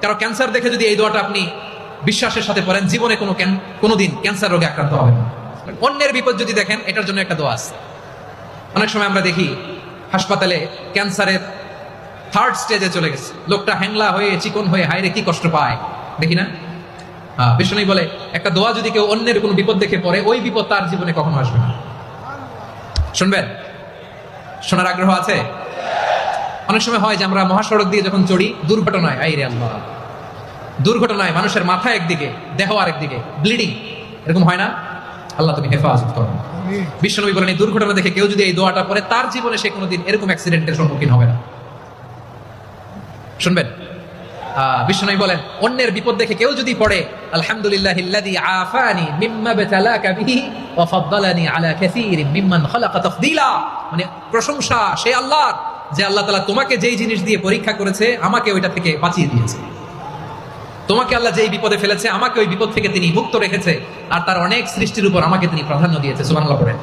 কারো ক্যান্সার দেখে যদি এই দোয়াটা আপনি বিশ্বাসের সাথে পড়েন, জীবনে কোনোদিন ক্যান্সার রোগে আক্রান্ত হবেন না। অন্যের বিপদ যদি দেখেন, এটার জন্য একটা দোয়া আছে। অনেক সময় আমরা দেখি হাসপাতালে ক্যান্সারের 3rd স্টেজে চলে গেছে, লোকটা হ্যাংলা হয়ে চিকন হয়ে হায়রে কি কষ্ট পায়, দেখি না? বিষ্ণু বলে একটা দোয়া যদি কেউ অন্যের কোনো বিপদ দেখে পড়ে, ওই বিপদ তার জীবনে কখনো আসবে না। শুনবেন? শোনার আগ্রহ আছে? অনেক সময় হয় যে আমরা মহাসড়ক দিয়ে যখন চড়ি, দুর্ঘটনায়, আইরে আল্লাহ, দুর্ঘটনায় মানুষের মাথা একদিকে, দেহ আরেকদিকে, ব্লিডিং, এরকম হয় না? আল্লাহ তুমি হেফাজত করো। বিশ্বনবী বলেন এই দুর্ঘটনা দেখে কেউ যদি এই দোয়াটা পড়ে, তার জীবনে সে কোনোদিন এরকম অ্যাক্সিডেন্টের সম্মুখীন হবে না। শুনবেন? বিশ্বনবী বলেন অন্যের বিপদ দেখে কেউ যদি পড়ে, আলহামদুলিল্লাহিল্লাযী আফানি মিম্মা বাতালাকা বিহি ওয়া ফাদ্দালানি আলা কাসীরিন মিম্মান খালাকা তাফদীলা, মানে প্রশংসা সে আল্লাহর, যে আল্লাহ তাআলা তোমাকে যেই জিনিস দিয়ে পরীক্ষা করেছে, আমাকে ওইটা থেকে বাঁচিয়ে দিয়েছে। তোমাকে আল্লাহ যেই বিপদে ফেলেছে, আমাকে ওই বিপদ থেকে তিনি মুক্ত রেখেছে, আর তার অনেক সৃষ্টির উপর আমাকে তিনি প্রাধান্য দিয়েছে। সুবহানাল্লাহ পড়েন।